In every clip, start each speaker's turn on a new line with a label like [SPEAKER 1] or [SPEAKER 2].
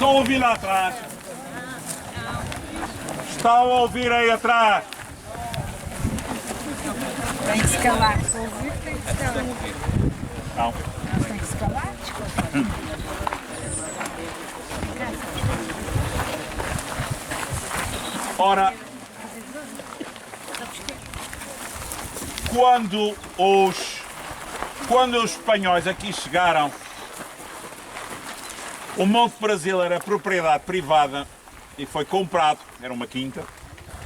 [SPEAKER 1] Estão a ouvir lá atrás? Estão a ouvir aí atrás?
[SPEAKER 2] Tem que se calar. Se ouvir, tem que se calar.
[SPEAKER 1] Não.
[SPEAKER 2] Tem que se calar, desculpa.
[SPEAKER 1] Ora, quando os espanhóis aqui chegaram, o Monte Brasil era propriedade privada e foi comprado, era uma quinta,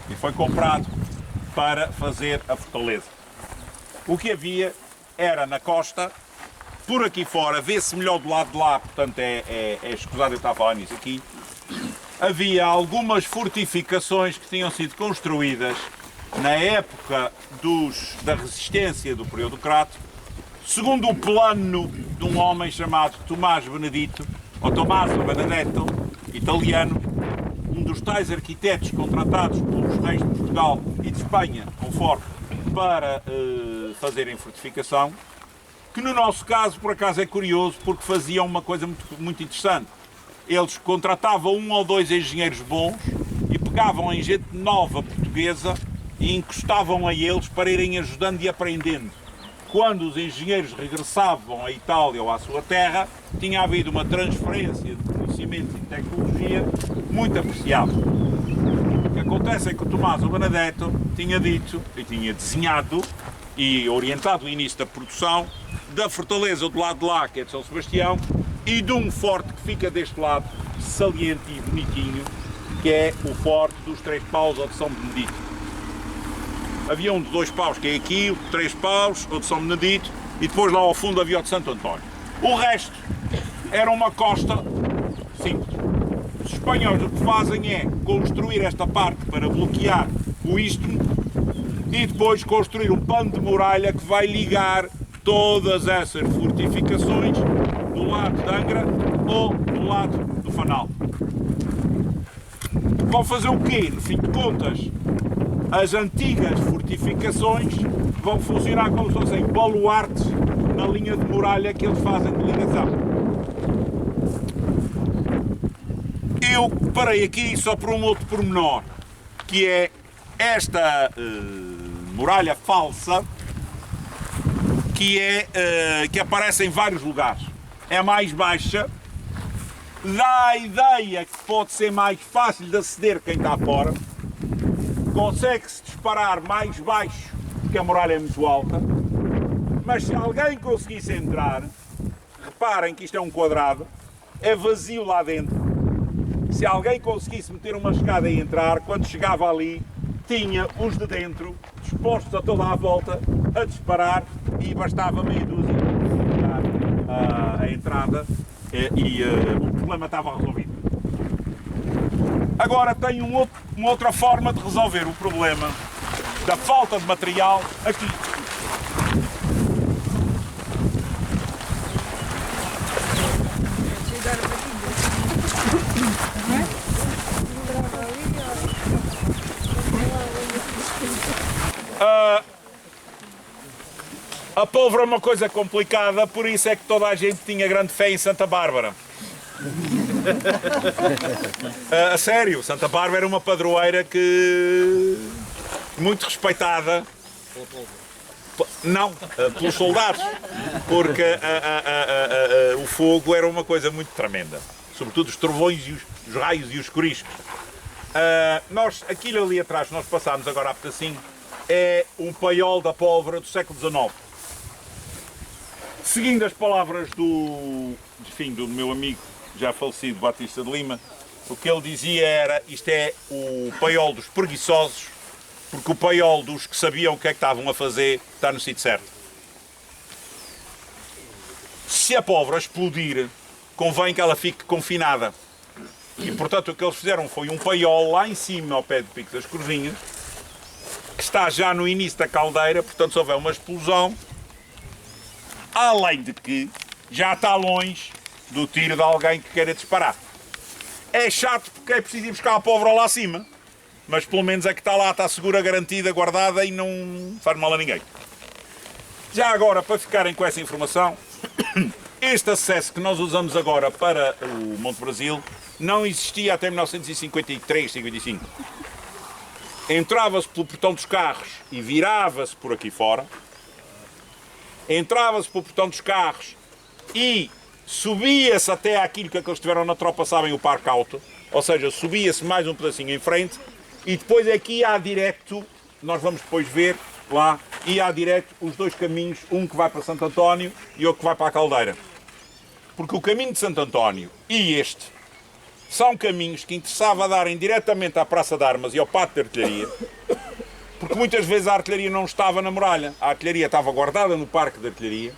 [SPEAKER 1] e foi comprado para fazer a fortaleza. O que havia era na costa, por aqui fora, vê-se melhor do lado de lá, portanto é escusado eu estar a falar nisso aqui, havia algumas fortificações que tinham sido construídas na época da resistência do período Crato, segundo o plano de um homem chamado Tomás Benedito, ou Tommaso Benedetto, italiano, um dos tais arquitetos contratados pelos reis de Portugal e de Espanha, conforme, para fazerem fortificação, que no nosso caso, por acaso, é curioso, porque faziam uma coisa muito interessante. Eles contratavam um ou dois engenheiros bons e pegavam em gente nova portuguesa e encostavam a eles para irem ajudando e aprendendo. Quando os engenheiros regressavam à Itália ou à sua terra, tinha havido uma transferência de conhecimentos e tecnologia muito apreciável. O que acontece é que o Tommaso Benedetto tinha dito e tinha desenhado e orientado o início da produção da fortaleza do lado de lá, que é de São Sebastião, e de um forte que fica deste lado, saliente e bonitinho, que é o Forte dos Três Paus ou de São Benedito. Havia um de 2 paus, que é aqui, o de 3 paus, o de São Benedito, e depois lá ao fundo havia o de Santo António. O resto era uma costa simples. Os espanhóis o que fazem é construir esta parte para bloquear o istmo e depois construir um pano de muralha que vai ligar todas essas fortificações do lado de Angra ou do lado do Fanal. Vão fazer o quê? No fim de contas, as antigas fortificações vão funcionar como se fossem baluartes na linha de muralha que eles fazem de ligação. Eu parei aqui só por um outro pormenor, que é esta muralha falsa que aparece em vários lugares. É mais baixa, dá a ideia que pode ser mais fácil de aceder quem está fora, consegue-se disparar mais baixo porque a muralha é muito alta, mas se alguém conseguisse entrar, reparem que isto é um quadrado, é vazio lá dentro. Se alguém conseguisse meter uma escada e entrar, quando chegava ali, tinha os de dentro dispostos a toda a volta a disparar e bastava meia dúzia para a entrada e o problema estava resolvido. Agora tem uma outra forma de resolver o problema da falta de material aqui. A pólvora é uma coisa complicada, por isso é que toda a gente tinha grande fé em Santa Bárbara. A sério, Santa Bárbara era uma padroeira muito respeitada. Não, pelos soldados, porque o fogo era uma coisa muito tremenda, sobretudo os trovões e os raios e os coriscos. Aquilo ali atrás que nós passámos agora há pedacinho é um paiol da pólvora do século XIX. Seguindo as palavras do meu amigo já falecido Batista de Lima, o que ele dizia era: isto é o paiol dos preguiçosos, porque o paiol dos que sabiam o que é que estavam a fazer está no sítio certo. Se a pólvora explodir, convém que ela fique confinada. E portanto o que eles fizeram foi um paiol lá em cima, ao pé do Pico das Corvinhas, que está já no início da caldeira, portanto se houver uma explosão, além de que já está longe do tiro de alguém que queira disparar. É chato porque é preciso ir buscar a pólvora lá acima, mas pelo menos é que está lá, está segura, garantida, guardada e não faz mal a ninguém. Já agora, para ficarem com essa informação, este acesso que nós usamos agora para o Monte Brasil não existia até 1953, 55. Entrava-se pelo portão dos carros e virava-se por aqui fora. Entrava-se pelo portão dos carros e subia-se até àquilo que aqueles que estiveram na tropa sabem, o parque alto. Ou seja, subia-se mais um pedacinho em frente e depois aqui há direto, nós vamos depois ver lá, e há direto os dois caminhos, um que vai para Santo António e outro que vai para a Caldeira. Porque o caminho de Santo António e este são caminhos que interessava darem diretamente à Praça de Armas e ao Pátio de Artilharia, porque muitas vezes a artilharia não estava na muralha, a artilharia estava guardada no Parque de Artilharia,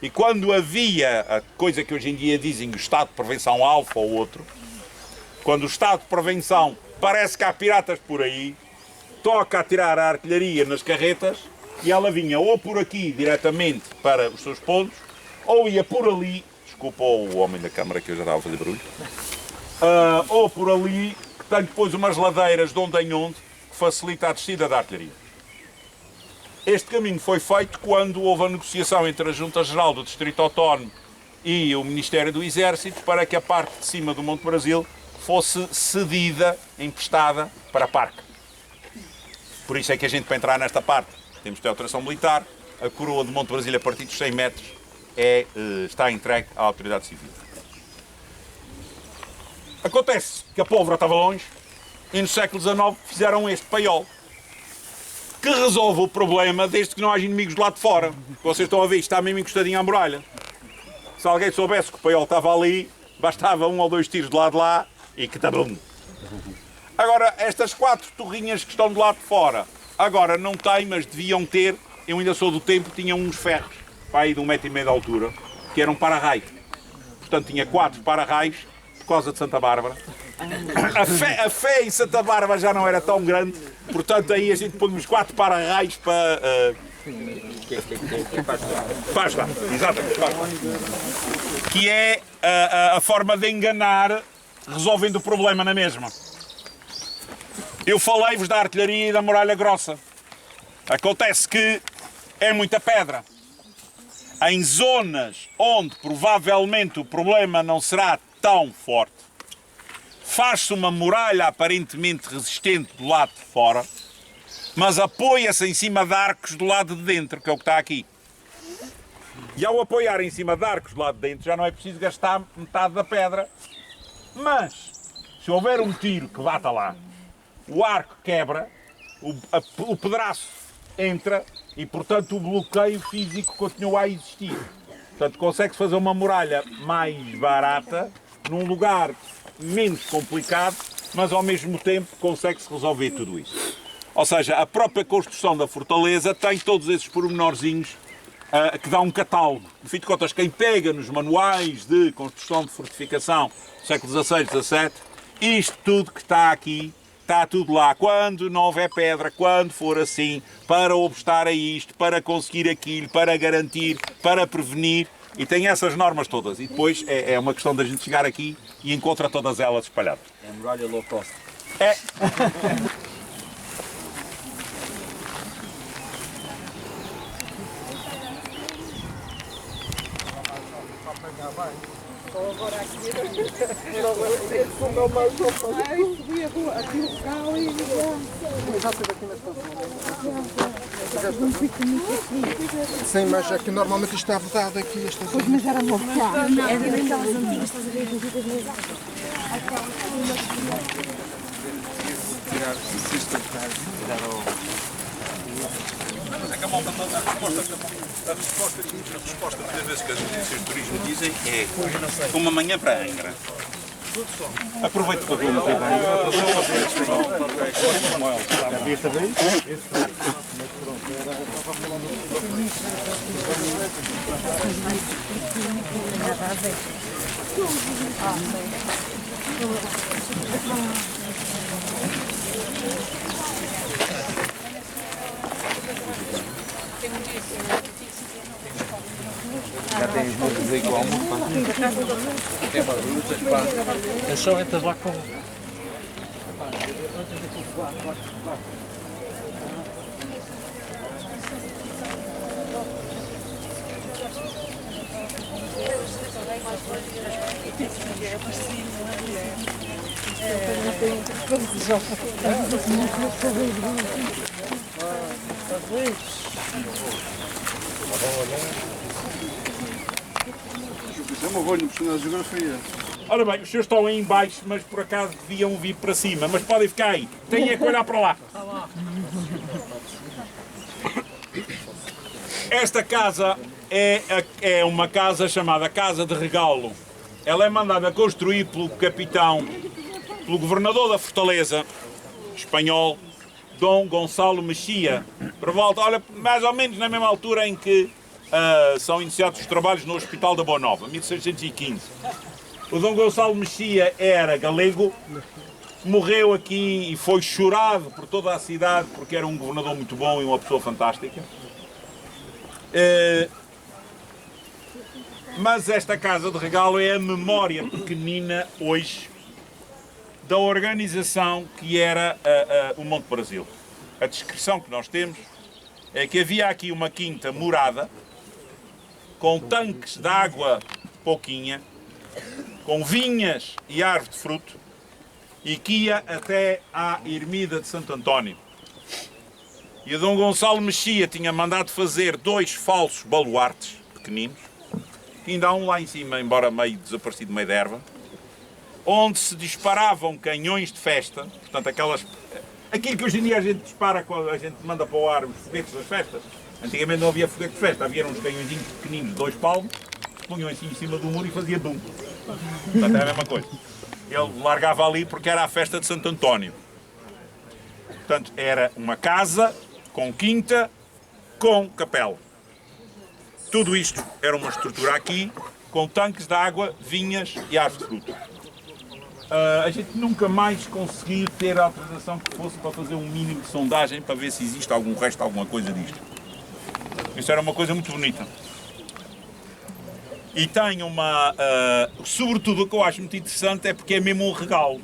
[SPEAKER 1] e quando havia a coisa que hoje em dia dizem o estado de prevenção alfa ou outro, quando o estado de prevenção parece que há piratas por aí, toca a tirar a artilharia nas carretas e ela vinha ou por aqui diretamente para os seus pontos, ou ia por ali, desculpa o homem da câmara que eu já estava a fazer barulho, ou por ali, que tem depois umas ladeiras de onde em onde, que facilita a descida da artilharia. Este caminho foi feito quando houve a negociação entre a Junta-Geral do Distrito Autónomo e o Ministério do Exército para que a parte de cima do Monte Brasil fosse cedida, emprestada para parque. Por isso é que a gente, para entrar nesta parte, temos de ter alteração militar, a coroa do Monte Brasil a partir dos 100 metros está entregue à autoridade civil. Acontece que a pólvora estava longe e no século XIX fizeram este paiol, que resolve o problema desde que não haja inimigos do lado de fora. Vocês estão a ver, isto está mesmo encostadinho à muralha. Se alguém soubesse que o paiol estava ali, bastava 1 ou 2 tiros de lá e que tabum. Agora, estas 4 torrinhas que estão do lado de fora, agora não têm, mas deviam ter, eu ainda sou do tempo, tinham uns ferros, para aí de 1,5 metro de altura, que eram para-raio. Portanto, tinha 4 para-raios, por causa de Santa Bárbara. A fé em Santa Bárbara já não era tão grande, portanto aí a gente põe uns 4 para-raios para... Pasta, exatamente, pasta. Que é a forma de enganar, resolvendo o problema na mesma. Eu falei-vos da artilharia e da muralha grossa. Acontece que é muita pedra. Em zonas onde provavelmente o problema não será tão forte, faz-se uma muralha aparentemente resistente do lado de fora, mas apoia-se em cima de arcos do lado de dentro, que é o que está aqui. E ao apoiar em cima de arcos do lado de dentro já não é preciso gastar metade da pedra, mas se houver um tiro que bata lá, o arco quebra, o pedaço entra e, portanto, o bloqueio físico continua a existir. Portanto, consegue-se fazer uma muralha mais barata, num lugar menos complicado, mas ao mesmo tempo consegue-se resolver tudo isso. Ou seja, a própria construção da fortaleza tem todos esses pormenorzinhos que dá um catálogo. No fim de contas, quem pega nos manuais de construção de fortificação do século XVI, XVII, isto tudo que está aqui, está tudo lá. Quando não houver pedra, quando for assim, para obstar a isto, para conseguir aquilo, para garantir, para prevenir, e tem essas normas todas. E depois é uma questão da gente chegar aqui e encontra todas elas espalhadas.
[SPEAKER 3] É a muralha low cost.
[SPEAKER 1] É.
[SPEAKER 4] Sim, mas aqui normalmente isto está vedado aqui.
[SPEAKER 2] Pois, mas era bom. É daquelas antigas, estás a ver, medidas nas
[SPEAKER 1] Mas é que a malta toda, a resposta muitas vezes que as agências de turismo dizem é uma manhã para Angra. Aproveito para ver uma coisa.
[SPEAKER 3] Já tem os montes aí com o almoço. É para lutas, pá. É só entrar lá com.
[SPEAKER 4] É uma boa impressão de geografia.
[SPEAKER 1] Ora bem, os senhores estão aí em baixo, mas por acaso deviam vir para cima, mas podem ficar aí. Têm é que olhar para lá. Esta casa é uma casa chamada Casa de Regalo. Ela é mandada construir pelo capitão, pelo governador da Fortaleza, espanhol, Dom Gonçalo Mexia. Por volta, olha, mais ou menos na mesma altura em que são iniciados os trabalhos no Hospital da Boa Nova, 1615. O Dom Gonçalo Mexia era galego, morreu aqui e foi chorado por toda a cidade porque era um governador muito bom e uma pessoa fantástica. Mas esta Casa de Regalo é a memória pequenina hoje da organização que era o Monte Brasil. A descrição que nós temos é que havia aqui uma quinta morada com tanques de água pouquinha, com vinhas e árvore de fruto, e que ia até à ermida de Santo António. E o Dom Gonçalo Mexia tinha mandado fazer 2 falsos baluartes pequeninos, que ainda há um lá em cima, embora meio desaparecido, meio da erva, onde se disparavam canhões de festa, portanto aquilo que hoje em dia a gente dispara quando a gente manda para o ar os foguetes das festas. Antigamente não havia foguete de festa, havia uns canhõezinhos pequeninos de 2 palmos, que punham assim em cima do muro e fazia dum. Portanto, é a mesma coisa. Ele largava ali porque era a festa de Santo António. Portanto, era uma casa com quinta, com capela. Tudo isto era uma estrutura aqui, com tanques de água, vinhas e árvores de fruto. A gente nunca mais conseguiu ter a autorização que fosse para fazer um mínimo de sondagem para ver se existe algum resto, alguma coisa disto. Isso era uma coisa muito bonita. E tem uma... sobretudo o que eu acho muito interessante é porque é mesmo um regalo.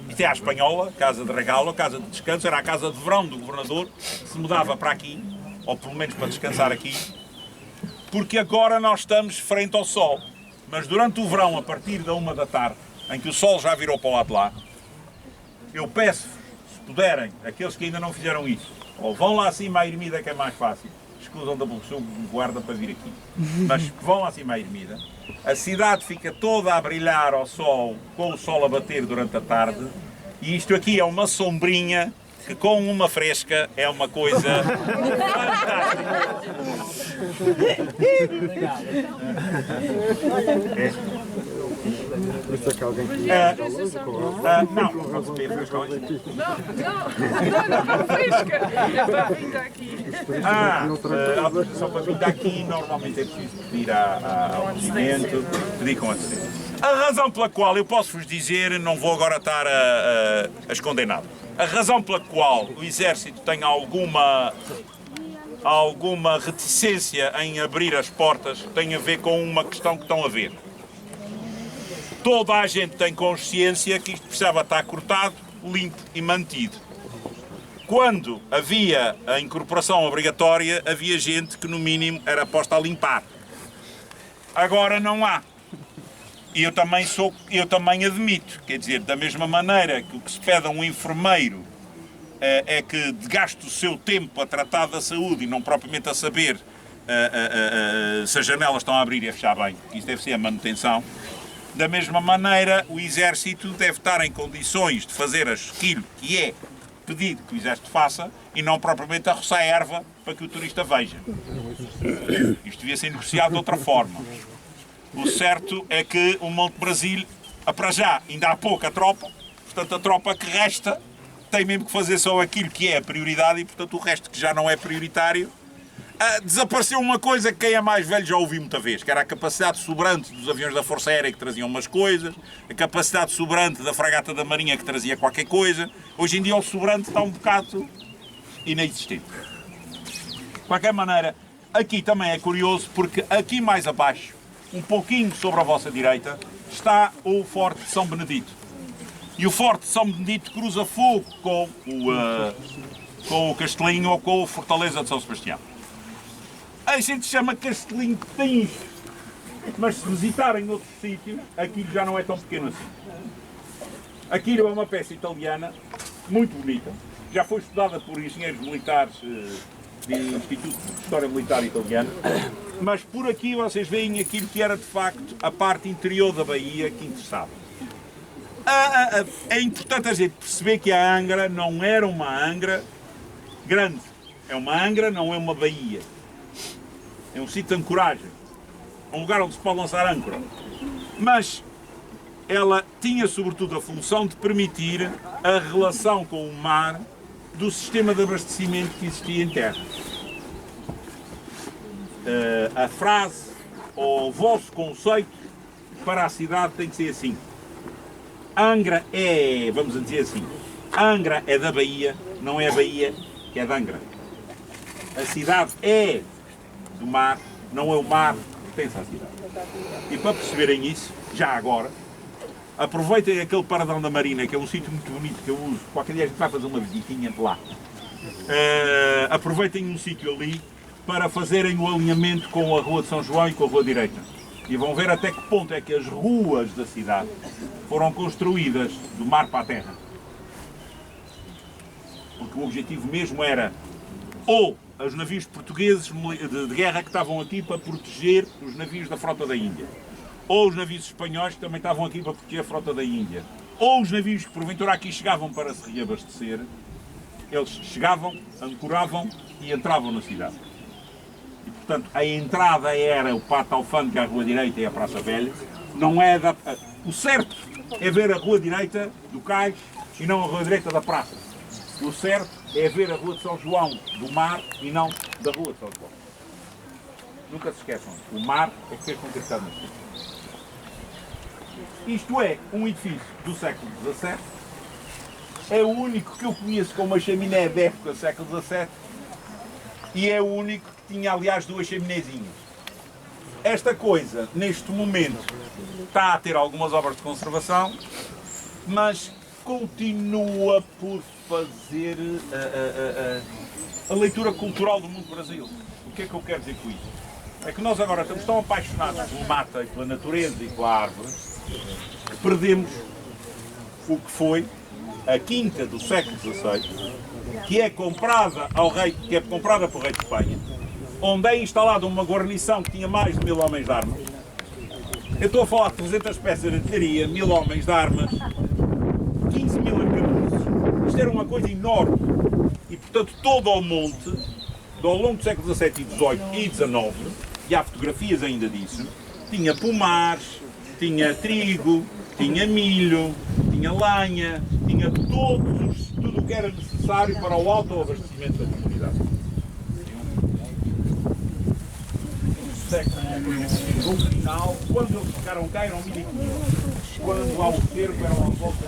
[SPEAKER 1] Isto é a espanhola, Casa de Regalo, a casa de descanso, era a casa de verão do governador, que se mudava para aqui, ou pelo menos para descansar aqui, porque agora nós estamos frente ao sol. Mas durante o verão, a partir da 1 da tarde, em que o sol já virou para o lado de lá, eu peço, se puderem, aqueles que ainda não fizeram isso, ou vão lá acima à ermida, que é mais fácil, escusam da seu guarda para vir aqui, mas vão lá acima à ermida, a cidade fica toda a brilhar ao sol, com o sol a bater durante a tarde, e isto aqui é uma sombrinha que com uma fresca é uma coisa fantástica.
[SPEAKER 4] Por isso é que alguém que
[SPEAKER 1] não, pode ser frescões.
[SPEAKER 5] Não, fresca. É para vir daqui.
[SPEAKER 1] A autorização para vir daqui normalmente é preciso pedir ao movimento, pedir com antecedência. A razão pela qual eu posso vos dizer, não vou agora estar a esconder nada. A razão pela qual o Exército tem alguma reticência em abrir as portas tem a ver com uma questão que estão a ver. Toda a gente tem consciência que isto precisava estar cortado, limpo e mantido. Quando havia a incorporação obrigatória, havia gente que no mínimo era posta a limpar. Agora não há. E eu também admito, quer dizer, da mesma maneira que o que se pede a um enfermeiro é que gaste o seu tempo a tratar da saúde e não propriamente a saber se as janelas estão a abrir e a fechar bem, isso deve ser a manutenção. Da mesma maneira, o Exército deve estar em condições de fazer aquilo que é pedido que o Exército faça e não propriamente a roçar a erva para que o turista veja. Isto devia ser negociado de outra forma. O certo é que o Monte Brasil, para já, ainda há pouca tropa, portanto a tropa que resta tem mesmo que fazer só aquilo que é a prioridade e portanto o resto que já não é prioritário. Desapareceu uma coisa que quem é mais velho já ouviu muita vez, que era a capacidade sobrante dos aviões da Força Aérea que traziam umas coisas, a capacidade sobrante da fragata da Marinha que trazia qualquer coisa. Hoje em dia o sobrante está um bocado inexistente. De qualquer maneira, aqui também é curioso porque aqui mais abaixo, um pouquinho sobre a vossa direita, está o Forte de São Benedito. E o Forte de São Benedito cruza fogo com o Castelinho ou com a Fortaleza de São Sebastião. A gente chama Castelinho de Tins, Mas se visitarem outros sítios, aquilo já não é tão pequeno assim. Aquilo é uma peça italiana, muito bonita, já foi estudada por engenheiros militares do Instituto de História Militar Italiano, mas por aqui vocês veem aquilo que era de facto a parte interior da baía que interessava. É importante a gente perceber que a Angra não era uma Angra grande, é uma Angra, não é uma baía. É um sítio de ancoragem, é um lugar onde se pode lançar âncora. Mas ela tinha sobretudo a função de permitir a relação com o mar do sistema de abastecimento que existia em terra. A frase ou o vosso conceito para a cidade tem que ser assim. Angra é, vamos dizer assim, Angra é da Baía, não é a Baía que é de Angra. A cidade é do mar, não é o mar que pertence à cidade. E para perceberem isso, já agora, aproveitem aquele paradão da Marina, que é um sítio muito bonito que eu uso. Qualquer dia a gente vai fazer uma visitinha lá. Aproveitem um sítio ali para fazerem o alinhamento com a Rua de São João e com a Rua Direita. E vão ver até que ponto é que as ruas da cidade foram construídas do mar para a terra. Porque o objetivo mesmo era ou os navios portugueses de guerra que estavam aqui para proteger os navios da frota da Índia, ou os navios espanhóis que também estavam aqui para proteger a frota da Índia, ou os navios que porventura aqui chegavam para se reabastecer, eles chegavam, ancoravam e entravam na cidade. E, portanto, a entrada era o Pátio Alfândega, a Rua Direita e a Praça Velha. Não é o certo é ver a Rua Direita do Cais e não a Rua Direita da Praça. O certo é ver a Rua de São João do Mar e não da Rua de São João. Nunca se esqueçam, o mar é que fez com que a cidade nascesse. Isto é um edifício do século XVII, é o único que eu conheço com uma chaminé de época do século XVII e é o único que tinha, aliás, duas chaminézinhas. Esta coisa, neste momento, está a ter algumas obras de conservação, mas continua por fazer a leitura cultural do mundo do Brasil. O que é que eu quero dizer com isto? É que nós agora estamos tão apaixonados pelo mata e pela natureza e pela árvore que perdemos o que foi a quinta do século XVI, que é comprada pelo rei de Espanha, onde é instalada uma guarnição que tinha mais de 1000 homens de armas. Eu estou a falar de 300 peças de artilharia, 1000 homens de armas, 15.000 arcabuzes. Isto era uma coisa enorme. E, portanto, todo ao monte, ao longo do século XVII e XVIII e XIX, e há fotografias ainda disso, tinha pomares, tinha trigo, tinha milho, tinha lenha, tinha tudo o que era necessário para o autoabastecimento da comunidade. No final, quando eles ficaram cá eram 1500. Quando há o cerco eram à volta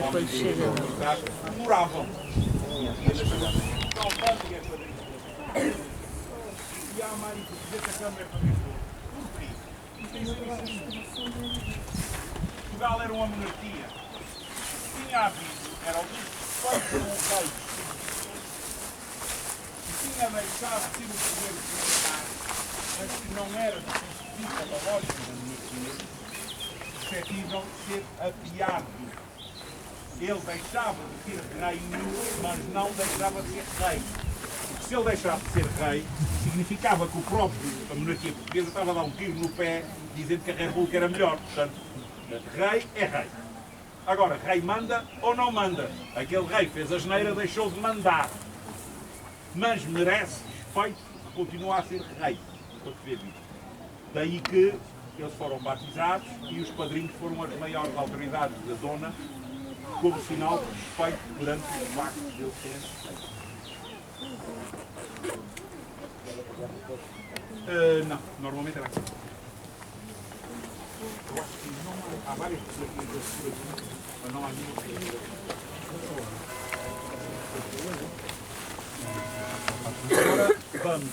[SPEAKER 2] Quando chega.
[SPEAKER 1] moravam. E há mais de Câmara Portugal era uma monarquia. Tinha havido, era o bispo com o rei. Tinha deixado de ser o poder militar, mas que não era suscetível da lógica da monarquia, suscetível de ser apiado. Ele deixava de ser reino, mas não deixava de ser rei. Porque se ele deixasse de ser rei, significava que a monarquia portuguesa estava a dar um tiro no pé, dizendo que a República era melhor. Portanto, rei é rei. Agora, rei manda ou não manda? Aquele rei fez a asneira, deixou de mandar. Mas merece respeito porque continua a ser rei. Daí que eles foram batizados e os padrinhos foram as maiores autoridades da zona, como sinal de respeito perante o facto de eles serem rei. Não, normalmente era assim. Eu acho que não há várias fotografias mas não há nenhuma. Agora vamos.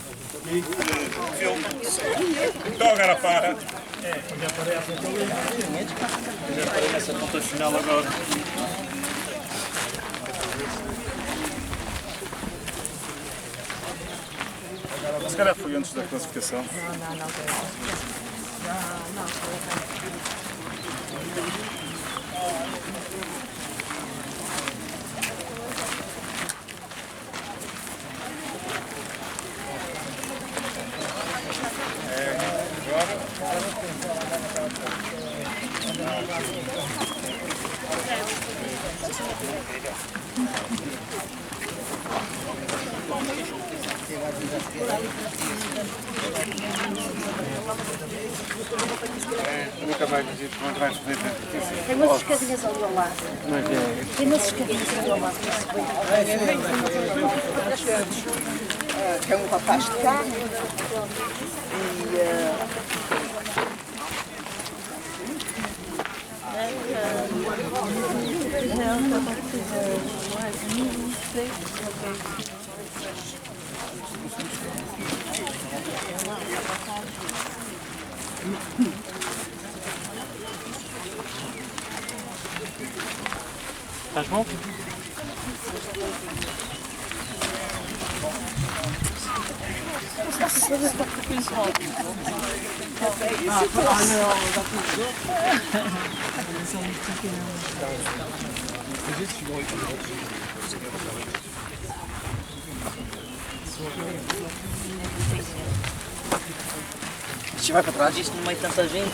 [SPEAKER 1] Então agora para.
[SPEAKER 3] Já parei há pouco ali. Já parei nessa ponta final agora. Se calhar foi antes da classificação.
[SPEAKER 4] Nunca mais dizer que não vais fazer.
[SPEAKER 2] Tem umas escadinhas ali ao lado. Tem umas escadinhas ali ao lado.
[SPEAKER 6] Tem um rapaz de carro
[SPEAKER 3] Estás bom?
[SPEAKER 6] Isto vai para trás, isto no meio de tanta gente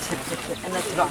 [SPEAKER 6] é natural.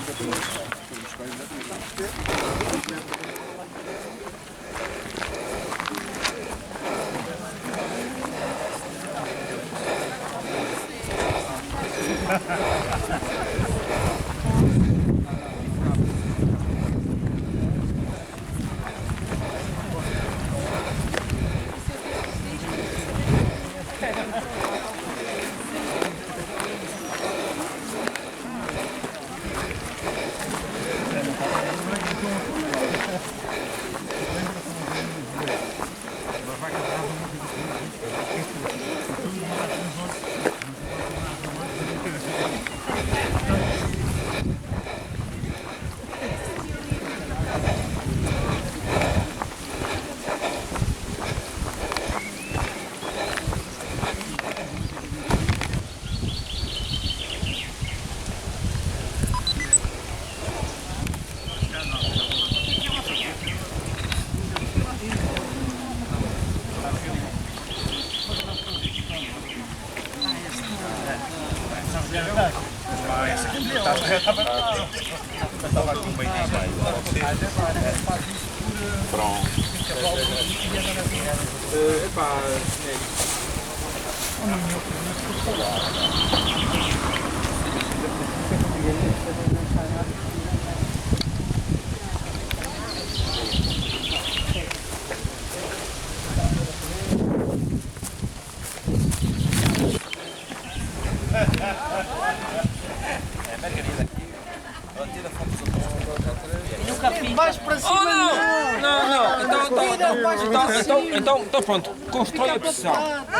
[SPEAKER 7] Então pronto, constrói a pressão.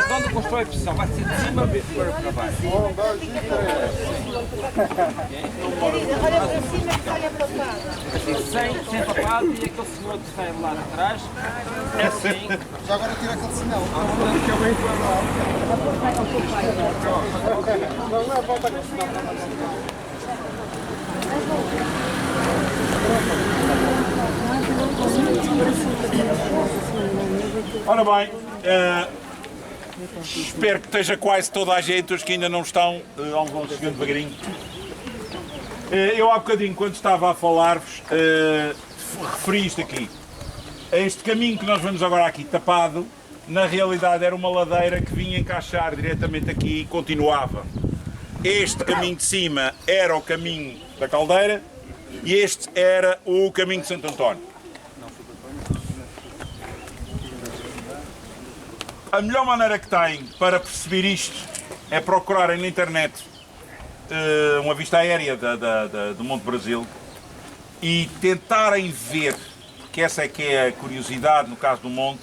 [SPEAKER 7] Quando constrói a pressão, vai ser de cima para baixo.
[SPEAKER 2] Olha para cima e olha para baixo.
[SPEAKER 7] Sem papado e aquele senhor que sai lá atrás. É assim.
[SPEAKER 4] Já agora tira aquele sinal. Não é volta com o sinal.
[SPEAKER 1] Ora bem, espero que esteja quase toda a gente, os que ainda não estão, vão chegando devagarinho. Eu há bocadinho, quando estava a falar-vos, referi isto aqui. Este caminho que nós vemos agora aqui tapado, na realidade era uma ladeira que vinha encaixar diretamente aqui e continuava. Este caminho de cima era o caminho da Caldeira e este era o caminho de Santo António. A melhor maneira que têm para perceber isto é procurarem na internet uma vista aérea do Monte Brasil e tentarem ver, que essa é que é a curiosidade no caso do monte,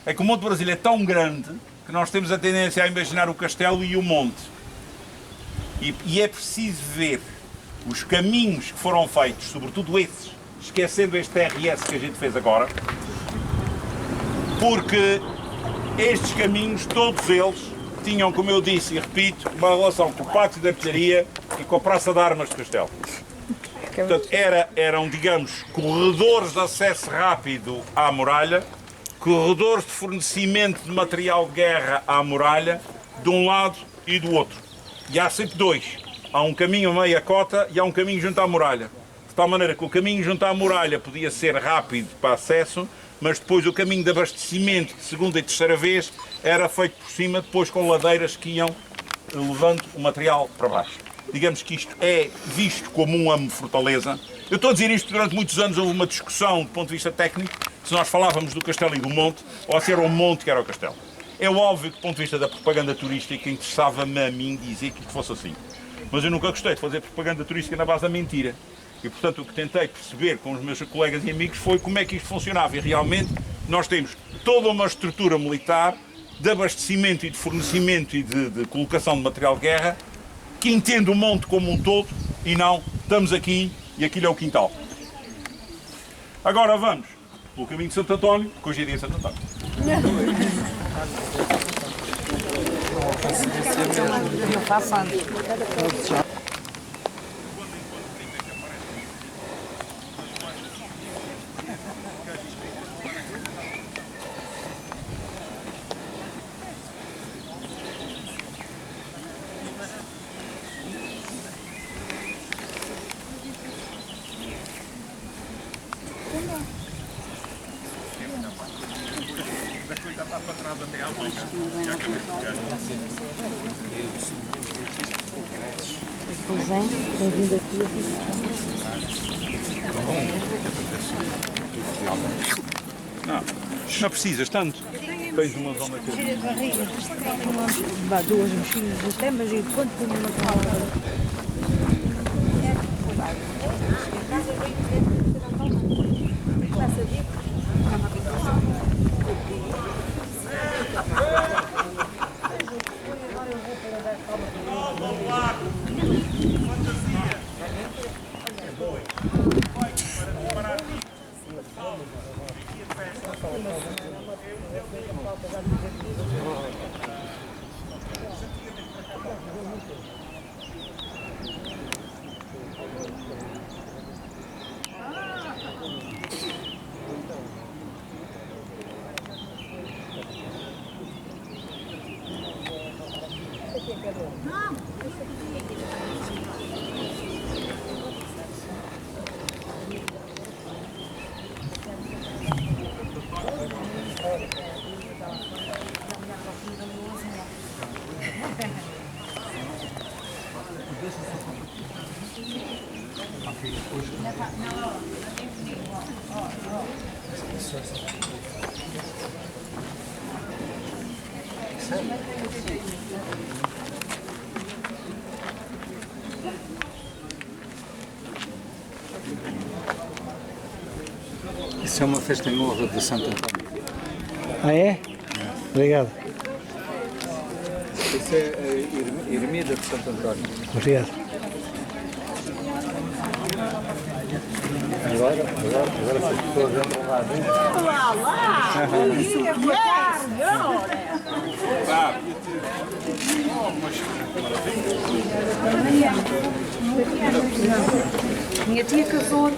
[SPEAKER 1] é que o Monte Brasil é tão grande que nós temos a tendência a imaginar o castelo e o monte. E é preciso ver os caminhos que foram feitos, sobretudo esses, esquecendo este RS que a gente fez agora, porque estes caminhos, todos eles, tinham, como eu disse e repito, uma relação com o Pátio da Artilharia e com a Praça de Armas de Castelo. Portanto, eram, digamos, corredores de acesso rápido à muralha, corredores de fornecimento de material de guerra à muralha, de um lado e do outro. E há sempre dois. Há um caminho a meia cota e há um caminho junto à muralha. De tal maneira que o caminho junto à muralha podia ser rápido para acesso, mas depois o caminho de abastecimento de segunda e terceira vez era feito por cima, depois com ladeiras que iam levando o material para baixo. Digamos que isto é visto como um amo-fortaleza. Eu estou a dizer isto durante muitos anos, houve uma discussão do ponto de vista técnico, se nós falávamos do castelo e do monte, ou se era o monte que era o castelo. É óbvio que do ponto de vista da propaganda turística interessava-me a mim dizer que isto fosse assim. Mas eu nunca gostei de fazer propaganda turística na base da mentira. E, portanto, o que tentei perceber com os meus colegas e amigos foi como é que isto funcionava. E, realmente, nós temos toda uma estrutura militar de abastecimento e de fornecimento e de colocação de material de guerra que entende o monte como um todo e não estamos aqui e aquilo é o quintal. Agora vamos pelo caminho de Santo António, que hoje é dia de Santo António.
[SPEAKER 2] Pois é, tem vindo aqui.
[SPEAKER 1] Não precisas tanto. Tens uma zona que...
[SPEAKER 2] Duas mochilas dos temas e quanto tem uma calma.
[SPEAKER 3] Isso é uma festa em honra de Santo António.
[SPEAKER 8] Ah, é? Obrigado.
[SPEAKER 3] Isso é a ermida de Santo António.
[SPEAKER 8] Obrigado.
[SPEAKER 3] Agora se as pessoas entram lá dentro.
[SPEAKER 2] Minha tia casou aqui.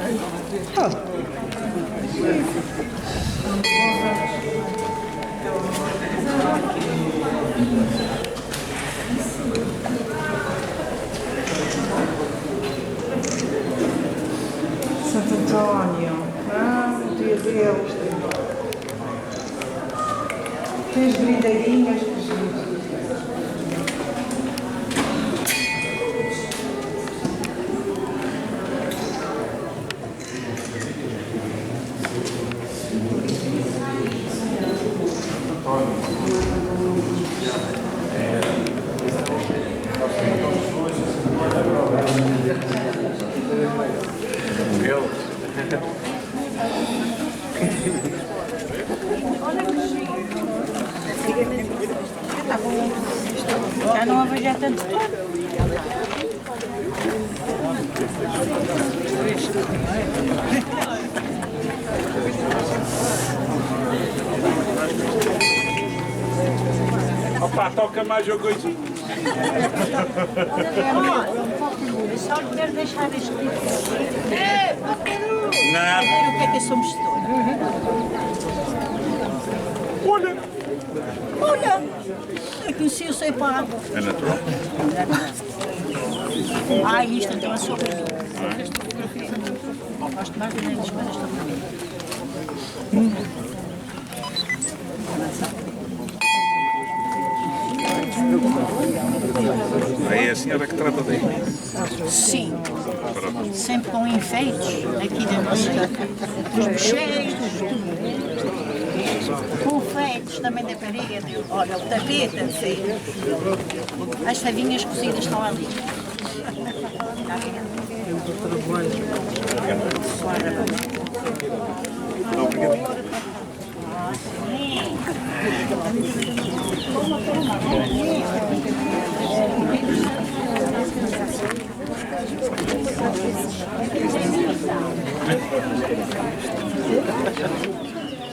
[SPEAKER 5] Santo António. O dia deles. Tens brindeirinhas que giro.
[SPEAKER 2] Já não a vejo há tanto tempo.
[SPEAKER 1] toca mais ou coisa.
[SPEAKER 2] Eu só quero deixar este tipo.
[SPEAKER 1] Não.
[SPEAKER 2] O que é que eu sou mistura? Olha, eu conheci o seu pai.
[SPEAKER 1] É natural.
[SPEAKER 2] Isto então é sobre mim. Gosto mais de ler as coisas sobre mim.
[SPEAKER 1] É a senhora que trata daí.
[SPEAKER 2] Sim. Sempre com enfeites aqui da nossa. Dos bocheiros, confeites também da parede. Olha, o tapete, assim. As favinhas cozidas estão ali.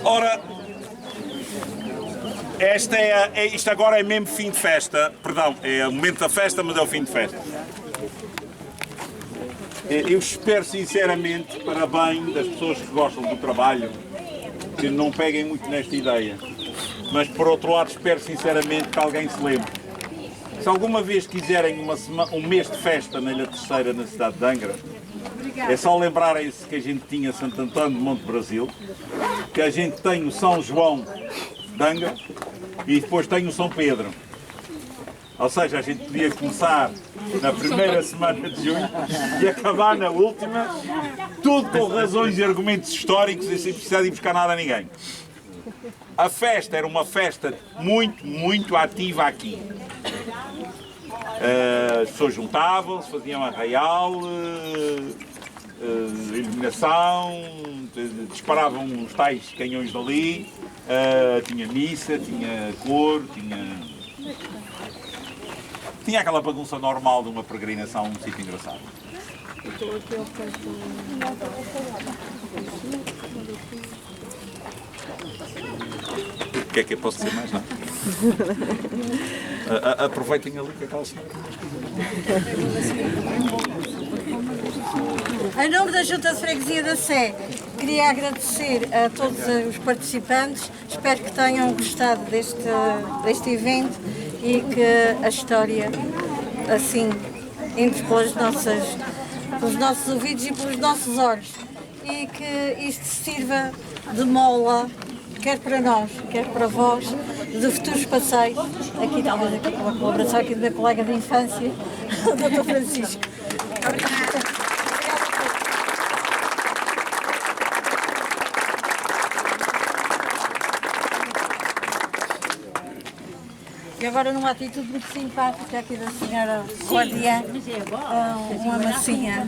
[SPEAKER 1] Ora, isto agora é mesmo fim de festa. Perdão, é o momento da festa, mas é o fim de festa. Eu espero sinceramente, para bem das pessoas que gostam do trabalho, que não peguem muito nesta ideia. Mas por outro lado espero sinceramente que alguém se lembre. Se alguma vez quiserem um mês de festa na Ilha Terceira, na cidade de Angra, é só lembrarem-se que a gente tinha Santo Antônio de Monte Brasil, que a gente tem o São João de Angra e depois tem o São Pedro. Ou seja, a gente podia começar na primeira semana de junho e acabar na última, tudo com razões e argumentos históricos e sem precisar de ir buscar nada a ninguém. A festa era uma festa muito ativa aqui. As pessoas juntavam-se, faziam arraial, iluminação, disparavam os tais canhões dali, tinha missa, tinha coro, tinha aquela bagunça normal de uma peregrinação, um sítio engraçado. O que é que eu posso dizer mais? Não? Aproveitem ali que aquela senhora.
[SPEAKER 5] Em nome da Junta de Freguesia da Sé, queria agradecer a todos os participantes. Espero que tenham gostado deste evento e que a história, assim, entre pelos nossos ouvidos e pelos nossos olhos. E que isto sirva de mola, quer para nós, quer para vós, de futuros passeios. Aqui, talvez, aqui com a colaboração aqui do meu colega de infância, o Dr. Francisco. Obrigada. E agora numa atitude muito simpática aqui da senhora guardiã, uma massinha.